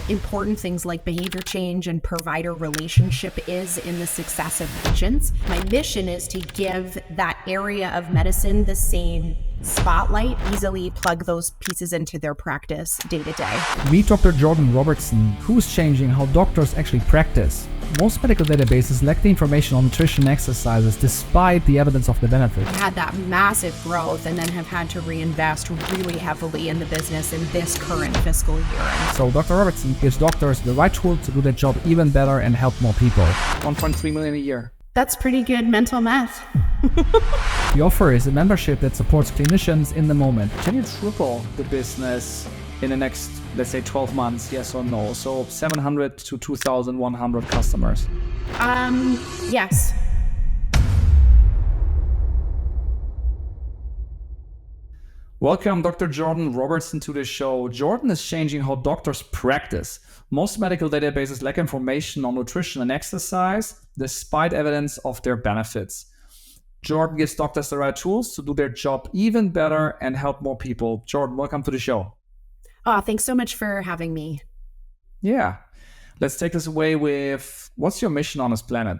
important things like behavior change and provider relationship is in the success of patients. My mission is to give that area of medicine the same spotlight, easily plug those pieces into their practice day to day. Meet Dr. Jordan Robertson, who's changing how doctors actually practice. Most medical databases lack the information on nutrition and exercises despite the evidence of the benefits. We had that massive growth and then have had to reinvest really heavily in the business in this current fiscal year. So Dr. Robertson gives doctors the right tools to do their job even better and help more people. 1.3 million a year. That's pretty good mental math. The offer is a membership that supports clinicians in the moment. Can you triple the business in the next, let's say, 12 months, yes or no? So 700 to 2,100 customers. Yes. Welcome, Dr. Jordan Robertson, to the show. Jordan is changing how doctors practice. Most medical databases lack information on nutrition and exercise, despite evidence of their benefits. Jordan gives doctors the right tools to do their job even better and help more people. Jordan, welcome to the show. Oh, thanks so much for having me. Yeah. Let's take this away with, what's your mission on this planet?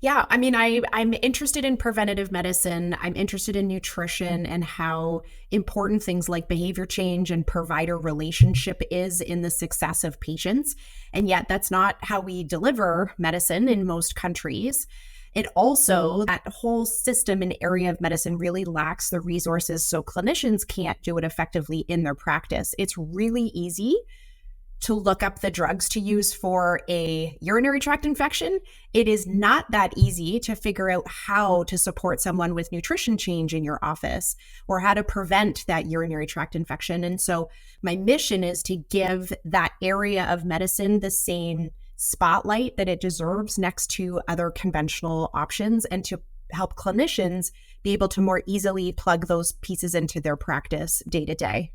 Yeah, I mean, I'm interested in preventative medicine. I'm interested in nutrition and how important things like behavior change and provider relationship is in the success of patients. And yet that's not how we deliver medicine in most countries. It also, that whole system and area of medicine really lacks the resources, so clinicians can't do it effectively in their practice. It's really easy to look up the drugs to use for a urinary tract infection. It is not that easy to figure out how to support someone with nutrition change in your office or how to prevent that urinary tract infection. And so my mission is to give that area of medicine the same spotlight that it deserves next to other conventional options, and to help clinicians be able to more easily plug those pieces into their practice day to day.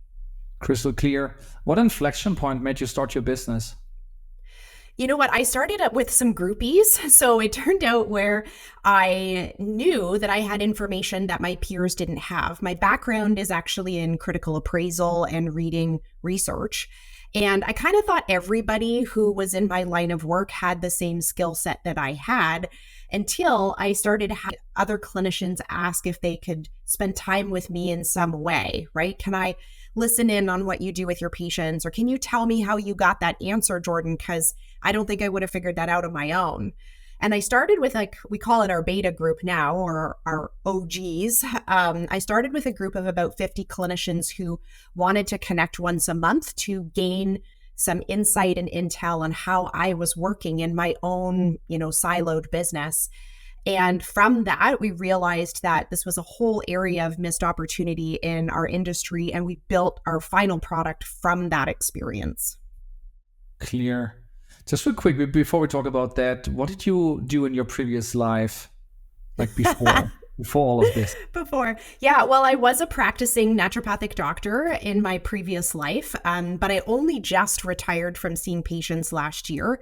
Crystal clear. What inflection point made you start your business? You know what? I started up with some groupies. So it turned out where I knew that I had information that my peers didn't have. My background is actually in critical appraisal and reading research. And I kind of thought everybody who was in my line of work had the same skill set that I had, until I started having other clinicians ask if they could spend time with me in some way, right? Can I listen in on what you do with your patients? Or can you tell me how you got that answer, Jordan? Because I don't think I would have figured that out on my own. And I started with, like, we call it our beta group now, or our OGs. I started with a group of about 50 clinicians who wanted to connect once a month to gain some insight and intel on how I was working in my own, siloed business. And from that, we realized that this was a whole area of missed opportunity in our industry, and we built our final product from that experience. Clear. Just real quick, before we talk about that, what did you do in your previous life, like before, before all of this? Yeah, well, I was a practicing naturopathic doctor in my previous life, but I only just retired from seeing patients last year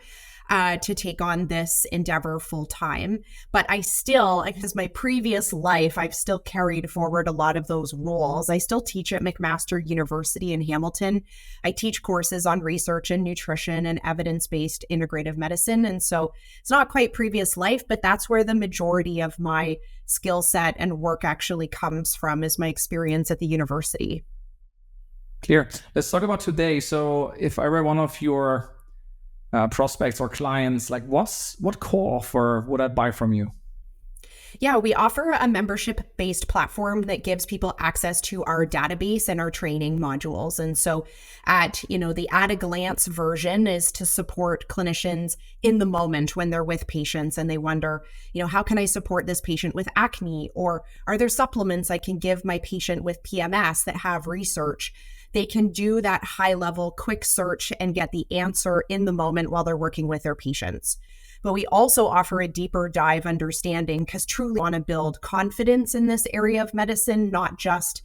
to take on this endeavor full time. But I still, because my previous life, I've still carried forward a lot of those roles. I still teach at McMaster University in Hamilton. I teach courses on research and nutrition and evidence-based integrative medicine. And so it's not quite previous life, but that's where the majority of my skill set and work actually comes from, is my experience at the university. Clear. Let's talk about today. So if I were one of your prospects or clients, like what core offer would I buy from you? Yeah, we offer a membership-based platform that gives people access to our database and our training modules. And so the at a glance version is to support clinicians in the moment when they're with patients and they wonder, how can I support this patient with acne? Or are there supplements I can give my patient with PMS that have research? They can do that high-level quick search and get the answer in the moment while they're working with their patients. But we also offer a deeper dive understanding, because truly want to build confidence in this area of medicine, not just,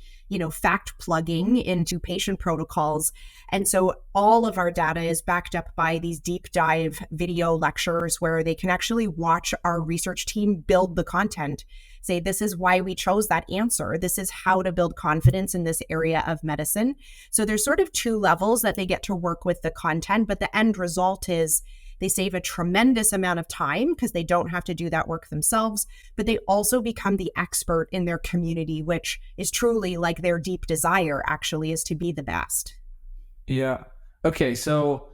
fact plugging into patient protocols. And so all of our data is backed up by these deep dive video lectures where they can actually watch our research team build the content. say, this is why we chose that answer. This is how to build confidence in this area of medicine. So there's sort of two levels that they get to work with the content, but the end result is they save a tremendous amount of time because they don't have to do that work themselves, but they also become the expert in their community, which is truly like their deep desire actually is to be the best. Yeah. Okay. So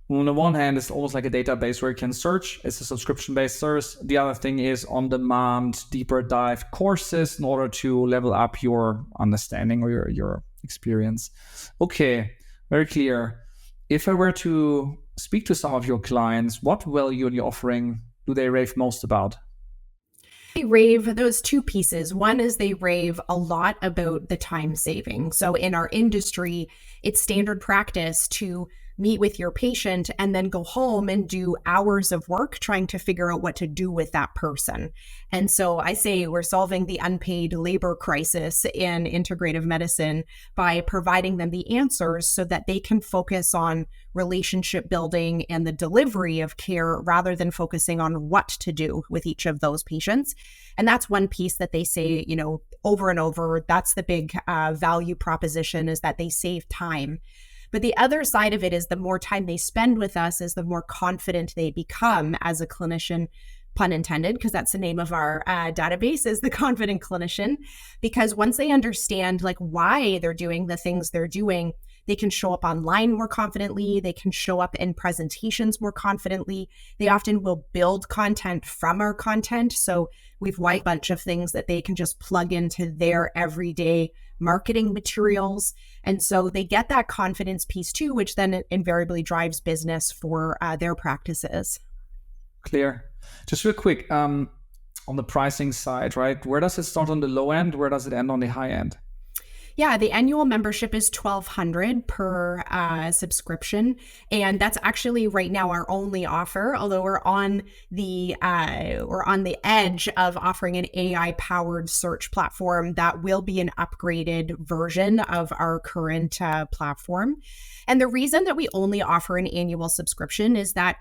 on the one hand, it's almost like a database where you can search. It's a subscription-based service. The other thing is on-demand, deeper dive courses in order to level up your understanding or your experience. Okay, very clear. If I were to speak to some of your clients, what value in your offering do they rave most about? They rave those two pieces. One is they rave a lot about the time saving. So in our industry, it's standard practice to meet with your patient and then go home and do hours of work trying to figure out what to do with that person. And so I say we're solving the unpaid labor crisis in integrative medicine by providing them the answers so that they can focus on relationship building and the delivery of care rather than focusing on what to do with each of those patients. And that's one piece that they say, over and over. That's the big value proposition, is that they save time. But the other side of it is the more time they spend with us is the more confident they become as a clinician, pun intended, because that's the name of our database, is the confident clinician. Because once they understand like why they're doing the things they're doing, they can show up online more confidently. They can show up in presentations more confidently. They often will build content from our content. So we've wiped a bunch of things that they can just plug into their everyday marketing materials. And so they get that confidence piece too, which then invariably drives business for their practices. Clear. Just real quick, on the pricing side, right? Where does it start on the low end? Where does it end on the high end? Yeah, the annual membership is $1,200 per subscription, and that's actually right now our only offer. Although we're on the edge of offering an AI-powered search platform that will be an upgraded version of our current platform. And the reason that we only offer an annual subscription is that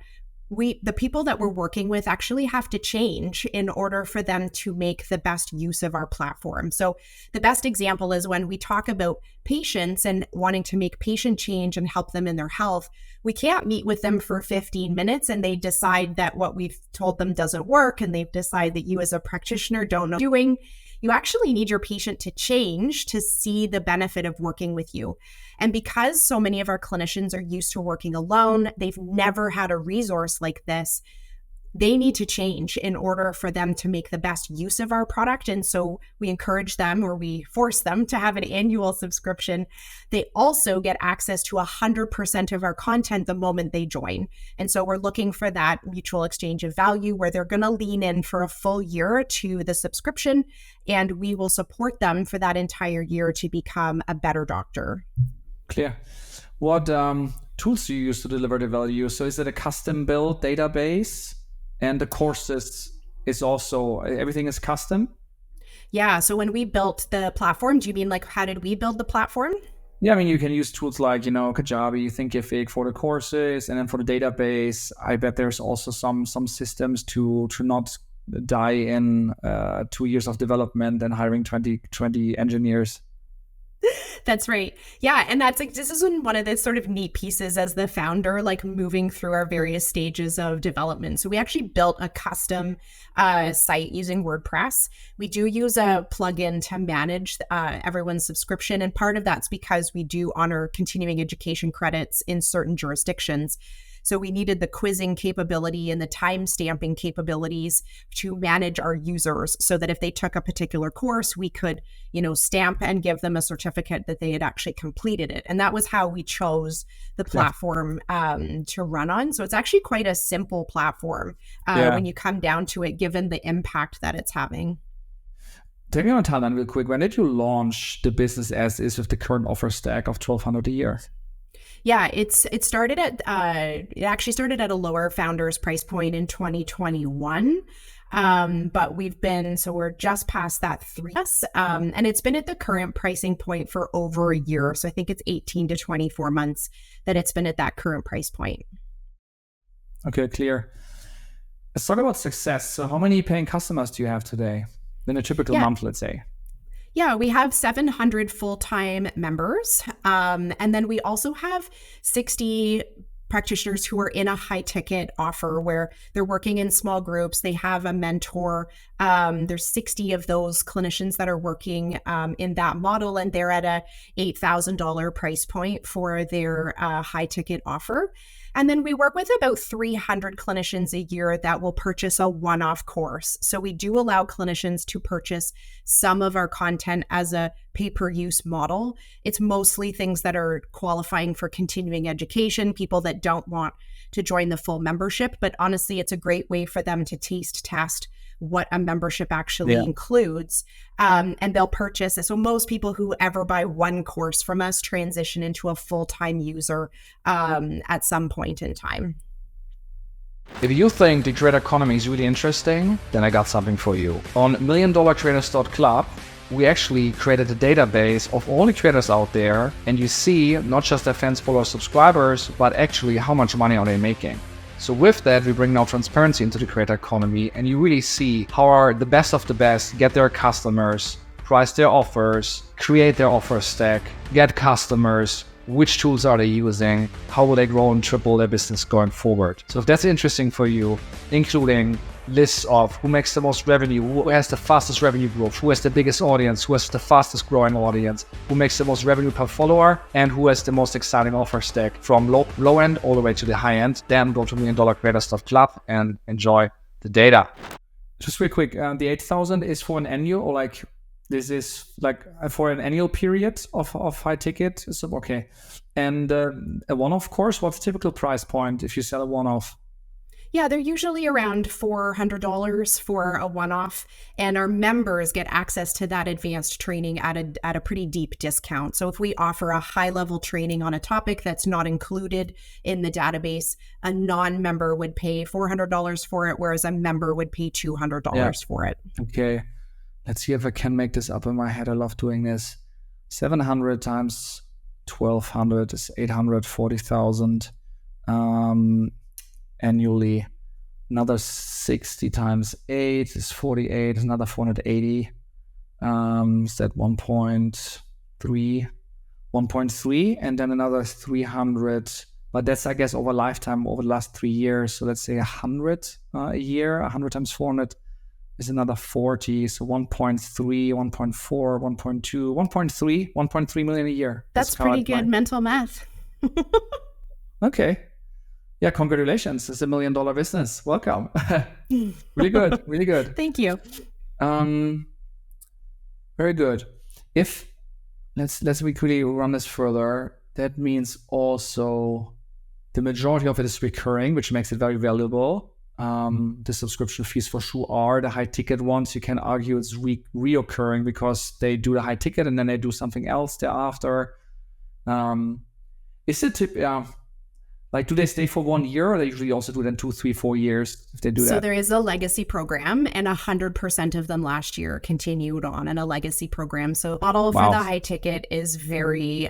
the people that we're working with actually have to change in order for them to make the best use of our platform. So the best example is when we talk about patients and wanting to make patient change and help them in their health, we can't meet with them for 15 minutes and they decide that what we've told them doesn't work and they've decided that you as a practitioner don't know what you're doing. You actually need your patient to change to see the benefit of working with you. And because so many of our clinicians are used to working alone, they've never had a resource like this. They need to change in order for them to make the best use of our product. And so we encourage them, or we force them, to have an annual subscription. They also get access to 100% of our content the moment they join. And so we're looking for that mutual exchange of value where they're going to lean in for a full year to the subscription, and we will support them for that entire year to become a better doctor. Clear. What tools do you use to deliver the value? So is it a custom built database? And the courses is also, everything is custom? Yeah. So when we built the platform, do you mean like how did we build the platform? Yeah, I mean, you can use tools like, Kajabi, Thinkific for the courses, and then for the database, I bet there's also some systems to not die in 2 years of development and hiring 20 engineers. That's right. Yeah. And that's like, this is one of the sort of neat pieces as the founder, like moving through our various stages of development. So we actually built a custom site using WordPress. We do use a plugin to manage everyone's subscription. And part of that's because we do honor continuing education credits in certain jurisdictions. So we needed the quizzing capability and the time stamping capabilities to manage our users so that if they took a particular course, we could, stamp and give them a certificate that they had actually completed it. And that was how we chose the platform to run on. So it's actually quite a simple platform when you come down to it, given the impact that it's having. Take me on Thailand real quick. When did you launch the business as is with the current offer stack of $1,200 a year? Yeah, it actually started at a lower founder's price point in 2021. But we're just past that 3 years. And it's been at the current pricing point for over a year. So I think it's 18 to 24 months that it's been at that current price point. Okay, clear. Let's talk about success. So how many paying customers do you have today? in a typical Yeah. month, let's say? Yeah, we have 700 full-time members. And then we also have 60 practitioners who are in a high ticket offer where they're working in small groups. They have a mentor. There's 60 of those clinicians that are working in that model, and they're at a $8,000 price point for their high ticket offer. And then we work with about 300 clinicians a year that will purchase a one-off course. So we do allow clinicians to purchase some of our content as a pay-per-use model. It's mostly things that are qualifying for continuing education, people that don't want to join the full membership. But honestly, it's a great way for them to taste test what a membership actually includes. And they'll purchase it. So most people who ever buy one course from us transition into a full-time user at some point in time. If you think the creator economy is really interesting, then I got something for you. On milliondollarcreators.club, we actually created a database of all the creators out there, and you see not just their fans, followers, subscribers, but actually how much money are they making. So with that, we bring now transparency into the creator economy, and you really see how are the best of the best get their customers, price their offers, create their offer stack, get customers, which tools are they using, how will they grow and triple their business going forward. So if that's interesting for you, including lists of who makes the most revenue, who has the fastest revenue growth, who has the biggest audience, who has the fastest growing audience, who makes the most revenue per follower, and who has the most exciting offer stack from low end all the way to the high end, then go to milliondollarcreators.club and enjoy the data. Just real quick, the 8,000 is for an annual, or like this is like for an annual period of high ticket? So, okay. And a one-off course, what's the typical price point if you sell a one-off? Yeah, they're usually around $400 for a one-off, and our members get access to that advanced training at a pretty deep discount. So if we offer a high-level training on a topic that's not included in the database, a non-member would pay $400 for it, whereas a member would pay $200 for it. Okay, let's see if I can make this up in my head. I love doing this. 700 times 1,200 is 840,000. Annually. Another 60 times 8 is 48, another 480. Is that 1.3? 1.3, and then another 300. But that's, I guess, over lifetime, over the last 3 years. So let's say 100 a year. 100 times 400 is another 40. So 1.3, 1.4, 1.2, 1.3 million a year. That's pretty good mental math. Okay. Yeah, congratulations. It's $1 million business. Welcome. Really good. Really good. Thank you. Very good. If let's quickly run this further, that means also the majority of it is recurring, which makes it very valuable. The subscription fees for sure are the high ticket ones. You can argue it's reoccurring because they do the high ticket and then they do something else thereafter. Is it like, do they stay for 1 year, or they usually also do then 2, 3, 4 years if they do that? So there is a legacy program, and 100% of them last year continued on in a legacy program. So the model for the high ticket is very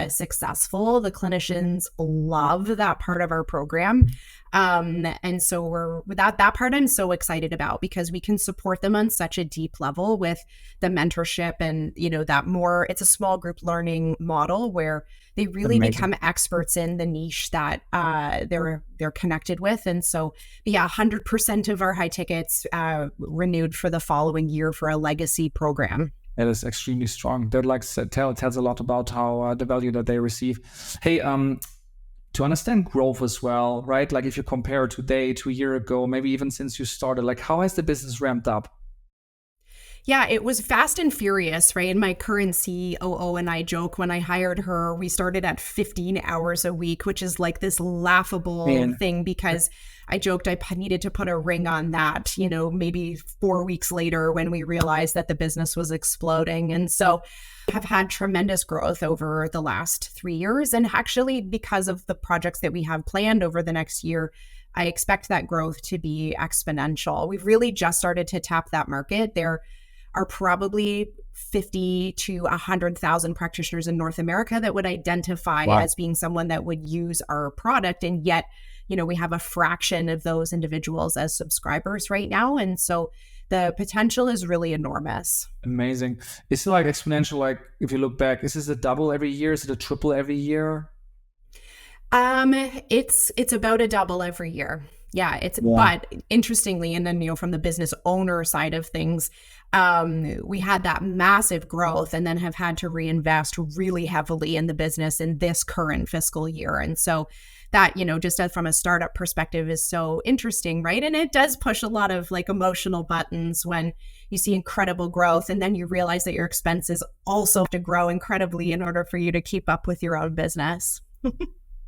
successful. The clinicians love that part of our program. And so we're that part I'm so excited about, because we can support them on such a deep level with the mentorship and, that more, it's a small group learning model where they really become experts in the niche that they're connected with. And so, 100% of our high tickets renewed for the following year for a legacy program. It is extremely strong. That tells a lot about how the value that they receive. Hey, to understand growth as well, right? Like if you compare today to a year ago, maybe even since you started, like how has the business ramped up? Yeah, it was fast and furious, right? And my current COO and I joke when I hired her, we started at 15 hours a week, which is like this laughable thing, because I joked I needed to put a ring on that, maybe 4 weeks later when we realized that the business was exploding. And so have had tremendous growth over the last 3 years. And actually, because of the projects that we have planned over the next year, I expect that growth to be exponential. We've really just started to tap that market. There are probably 50 to 100,000 practitioners in North America that would identify as being someone that would use our product. And yet, we have a fraction of those individuals as subscribers right now. And so the potential is really enormous. Amazing. Is it like exponential? Like if you look back, is this a double every year? Is it a triple every year? It's about a double every year. Yeah, Yeah. but interestingly, and then, from the business owner side of things, we had that massive growth and then have had to reinvest really heavily in the business in this current fiscal year. And so that, just as from a startup perspective is so interesting, right? And it does push a lot of like emotional buttons when you see incredible growth and then you realize that your expenses also have to grow incredibly in order for you to keep up with your own business.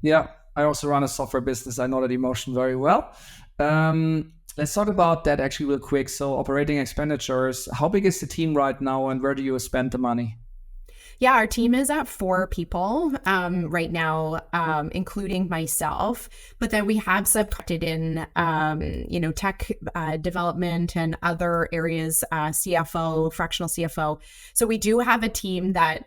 Yeah, I also run a software business. I know that emotion very well. Let's talk about that actually real quick. So operating expenditures, how big is the team right now and where do you spend the money? Yeah, our team is at 4 people right now, including myself. But then we have subcontracted in, tech development and other areas, CFO, fractional CFO. So we do have a team but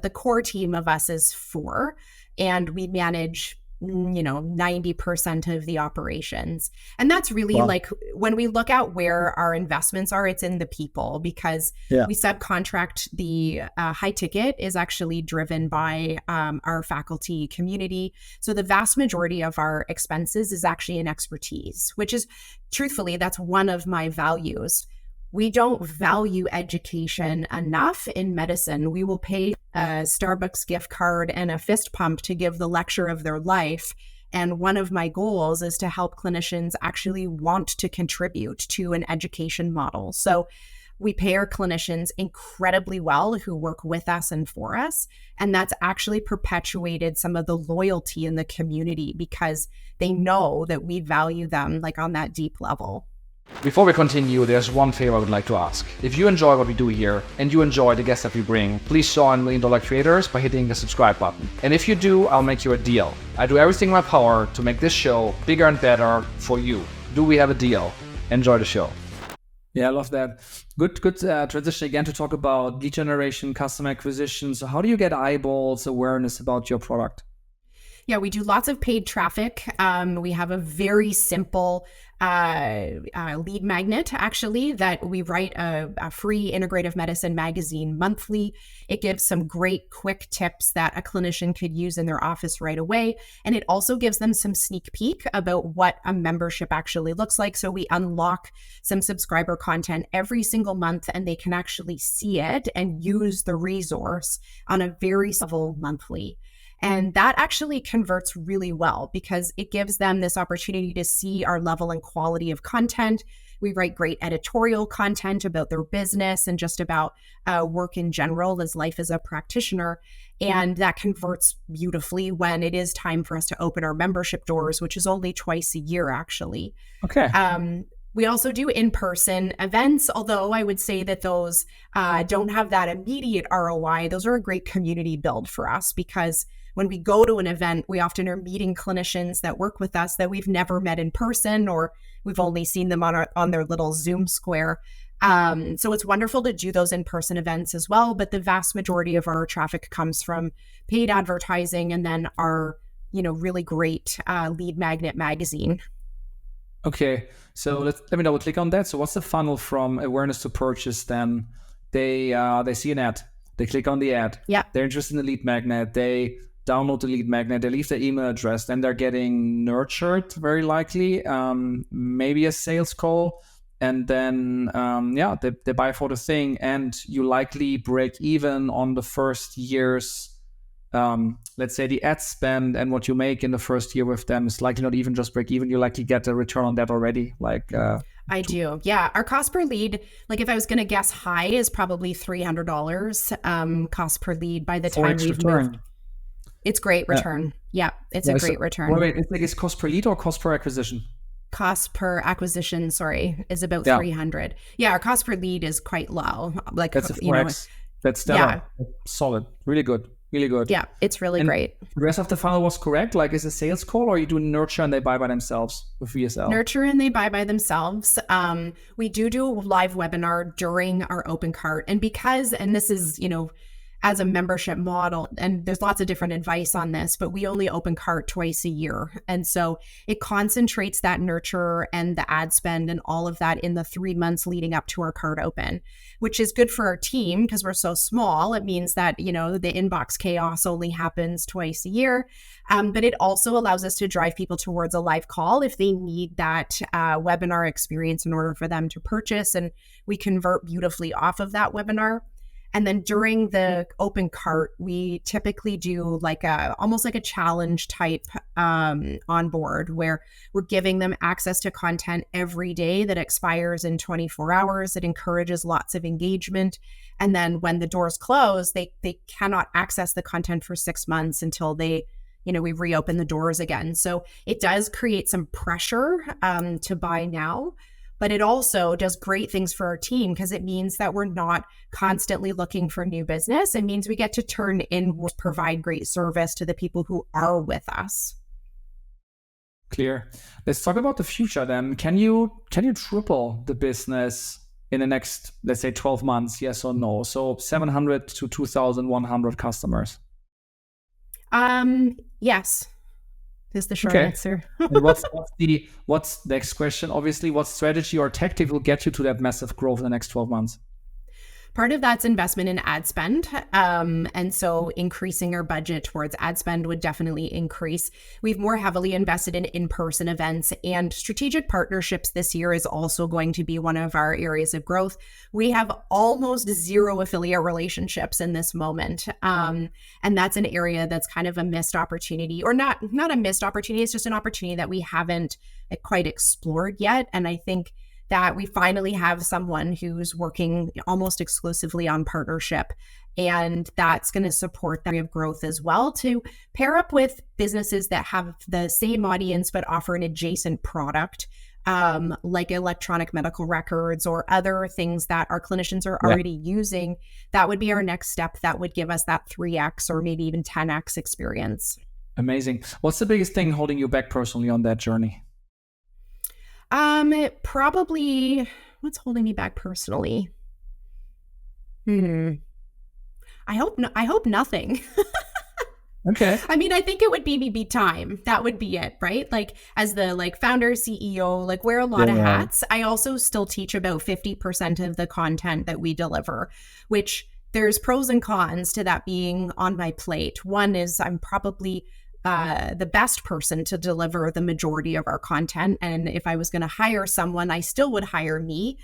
the core team of us is 4, and we manage 90% of the operations. And that's really Wow. like when we look at where our investments are, it's in the people because Yeah. we subcontract the high ticket is actually driven by our faculty community. So the vast majority of our expenses is actually in expertise, which is truthfully, that's one of my values. We don't value education enough in medicine. We will pay a Starbucks gift card and a fist pump to give the lecture of their life. And one of my goals is to help clinicians actually want to contribute to an education model. So we pay our clinicians incredibly well who work with us and for us. And that's actually perpetuated some of the loyalty in the community because they know that we value them like on that deep level. Before we continue, there's one favor I would like to ask. If you enjoy what we do here and you enjoy the guests that we bring, please join Million Dollar Creators by hitting the subscribe button. And if you do, I'll make you a deal. I do everything in my power to make this show bigger and better for you. Do we have a deal? Enjoy the show. Yeah, I love that. Good transition again to talk about lead generation, customer acquisition. So how do you get eyeballs, awareness about your product? Yeah, we do lots of paid traffic. We have a very simple lead magnet, actually, that we write a free integrative medicine magazine monthly. It gives some great quick tips that a clinician could use in their office right away. And it also gives them some sneak peek about what a membership actually looks like. So we unlock some subscriber content every single month, and they can actually see it and use the resource on a very simple monthly. And that actually converts really well because it gives them this opportunity to see our level and quality of content. We write great editorial content about their business and just about work in general as life as a practitioner. And that converts beautifully when it is time for us to open our membership doors, which is only twice a year, actually. Okay. We also do in-person events, although I would say that those don't have that immediate ROI. Those are a great community build for us because when we go to an event, we often are meeting clinicians that work with us that we've never met in person, or we've only seen them on their little Zoom square. So it's wonderful to do those in-person events as well. But the vast majority of our traffic comes from paid advertising and then our, really great lead magnet magazine. Okay, so let me double click on that. So what's the funnel from awareness to purchase then? They see an ad, they click on the ad. Yeah. They're interested in the lead magnet. They download the lead magnet, they leave their email address, then they're getting nurtured very likely, maybe a sales call, and then they buy for the thing, and you likely break even on the first year's let's say the ad spend, and what you make in the first year with them is likely not even just break even. You likely get a return on that already. I do. Yeah. Our cost per lead, like if I was going to guess high, is probably $300 cost per lead by the time we've moved. It's great return. Yeah. It's a great return. Wait, it's cost per lead or cost per acquisition? Cost per acquisition, is about 300. Yeah. Our cost per lead is quite low. Like, that's a 4x. That's stellar. Yeah. Solid. Really good. Really good. Yeah, it's really great. The rest of the funnel was correct? Like, is a sales call, or you do nurture and they buy by themselves with VSL? Nurture and they buy by themselves. We do a live webinar during our open cart. And this is, as a membership model. And there's lots of different advice on this, but we only open cart twice a year. And so it concentrates that nurture and the ad spend and all of that in the 3 months leading up to our cart open, which is good for our team because we're so small. It means that, you know, the inbox chaos only happens twice a year. But it also allows us to drive people towards a live call if they need that webinar experience in order for them to purchase. And we convert beautifully off of that webinar. And then during the open cart, we typically do like almost like a challenge type on board where we're giving them access to content every day that expires in 24 hours. It encourages lots of engagement. And then when the doors close, they cannot access the content for 6 months until we reopen the doors again. So it does create some pressure to buy now. But it also does great things for our team because it means that we're not constantly looking for new business. It means we get to turn in, provide great service to the people who are with us. Clear. Let's talk about the future then. Can you triple the business in the next, let's say, 12 months? Yes or no? So 700 to 2,100 customers. Yes. Is the short answer. And what's next question? Obviously, what strategy or tactic will get you to that massive growth in the next 12 months? Part of that's investment in ad spend. And so increasing our budget towards ad spend would definitely increase. We've more heavily invested in in-person events, and strategic partnerships this year is also going to be one of our areas of growth. We have almost zero affiliate relationships in this moment. And that's an area that's kind of a missed opportunity, or not a missed opportunity. It's just an opportunity that we haven't quite explored yet. And I think that we finally have someone who's working almost exclusively on partnership. And that's going to support that area of growth as well, to pair up with businesses that have the same audience but offer an adjacent product, like electronic medical records or other things that our clinicians are already using. That would be our next step. That would give us that 3x or maybe even 10x experience. Amazing. What's the biggest thing holding you back personally on that journey? Probably what's holding me back personally. I hope nothing. Okay. I mean, I think it would be time. That would be it, right? Like as the founder, CEO, wear a lot of hats. I also still teach about 50% of the content that we deliver, which there's pros and cons to that being on my plate. One is I'm probably the best person to deliver the majority of our content. And if I was going to hire someone, I still would hire me.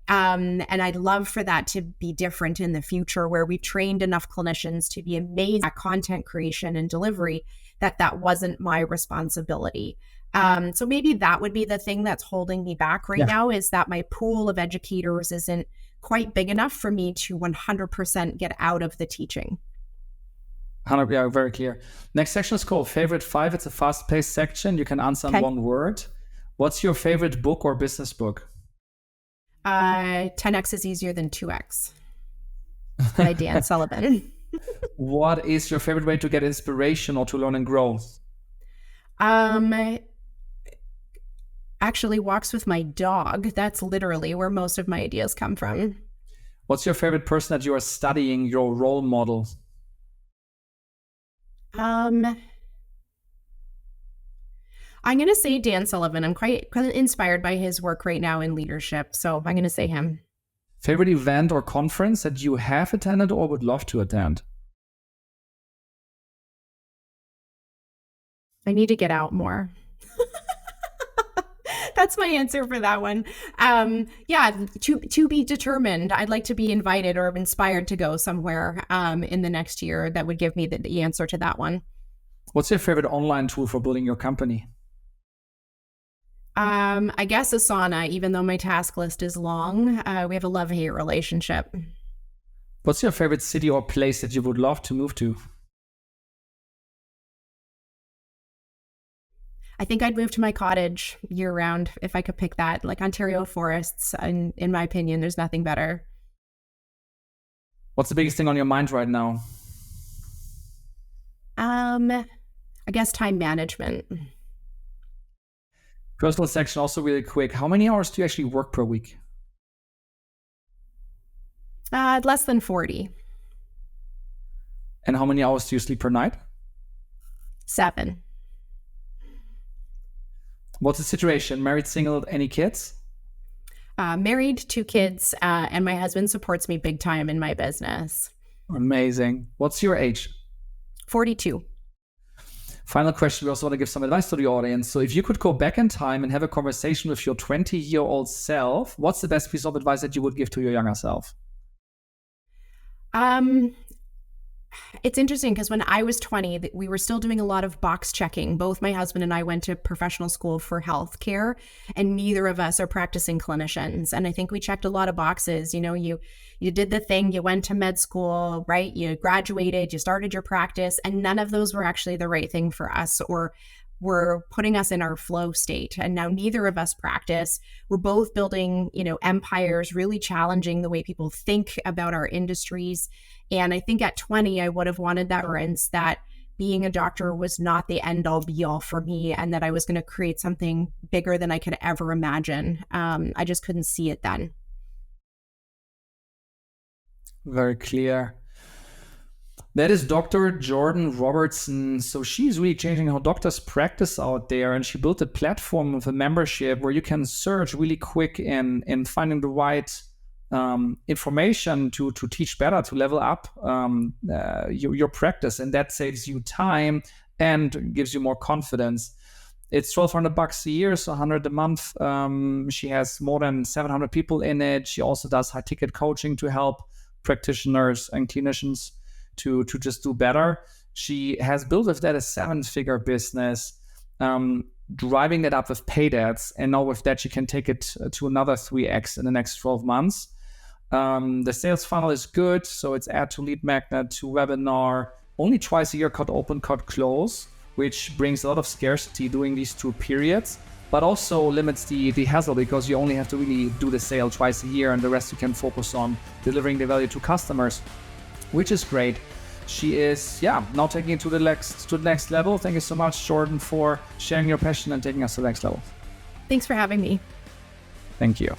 And I'd love for that to be different in the future, where we've trained enough clinicians to be amazing at content creation and delivery, that wasn't my responsibility. So maybe that would be the thing that's holding me back right now, is that my pool of educators isn't quite big enough for me to 100% get out of the teaching. Yeah, very clear. Next section is called Favorite 5. It's a fast-paced section. You can answer in one word. What's your favorite book or business book? 10x is easier than 2x by Dan Sullivan. What is your favorite way to get inspiration or to learn and grow? Actually, walks with my dog. That's literally where most of my ideas come from. What's your favorite person that you are studying, your role model? I'm going to say Dan Sullivan. I'm quite inspired by his work right now in leadership. So I'm going to say him. Favorite event or conference that you have attended or would love to attend? I need to get out more. That's my answer for that one. To be determined. I'd like to be invited or inspired to go somewhere in the next year that would give me the answer to that one. What's your favorite online tool for building your company? I guess Asana, even though my task list is long. We have a love-hate relationship. What's your favorite city or place that you would love to move to? I think I'd move to my cottage year-round if I could pick that. Like Ontario forests, in my opinion, there's nothing better. What's the biggest thing on your mind right now? I guess time management. Personal section, also really quick. How many hours do you actually work per week? Less than 40. And how many hours do you sleep per night? 7. What's the situation? Married, single, any kids? Married, 2 kids, and my husband supports me big time in my business. Amazing. What's your age? 42. Final question. We also want to give some advice to the audience. So if you could go back in time and have a conversation with your 20-year-old self, what's the best piece of advice that you would give to your younger self? It's interesting because when I was 20, we were still doing a lot of box checking. Both my husband and I went to professional school for healthcare, and neither of us are practicing clinicians. And I think we checked a lot of boxes. You did the thing, you went to med school, right? You graduated, you started your practice, and none of those were actually the right thing for us or were putting us in our flow state. And now neither of us practice. We're both building, empires, really challenging the way people think about our industries. And I think at 20, I would have wanted that assurance that being a doctor was not the end all be all for me and that I was going to create something bigger than I could ever imagine. I just couldn't see it then. Very clear. That is Dr. Jordan Robertson. So she's really changing how doctors practice out there. And she built a platform with a membership where you can search really quick in finding the right information to teach better, to level up your practice. And that saves you time and gives you more confidence. It's $1,200 a year, so $100 a month. She has more than 700 people in it. She also does high ticket coaching to help practitioners and clinicians to just do better. She has built with that a 7-figure business, driving that up with paid ads. And now with that, she can take it to another 3x in the next 12 months. The sales funnel is good. So it's add to lead magnet to webinar, only twice a year, cut open, cut close, which brings a lot of scarcity during these 2 periods, but also limits the hassle because you only have to really do the sale twice a year and the rest you can focus on delivering the value to customers, which is great. She is, now taking it to the next level. Thank you so much, Jordan, for sharing your passion and taking us to the next level. Thanks for having me. Thank you.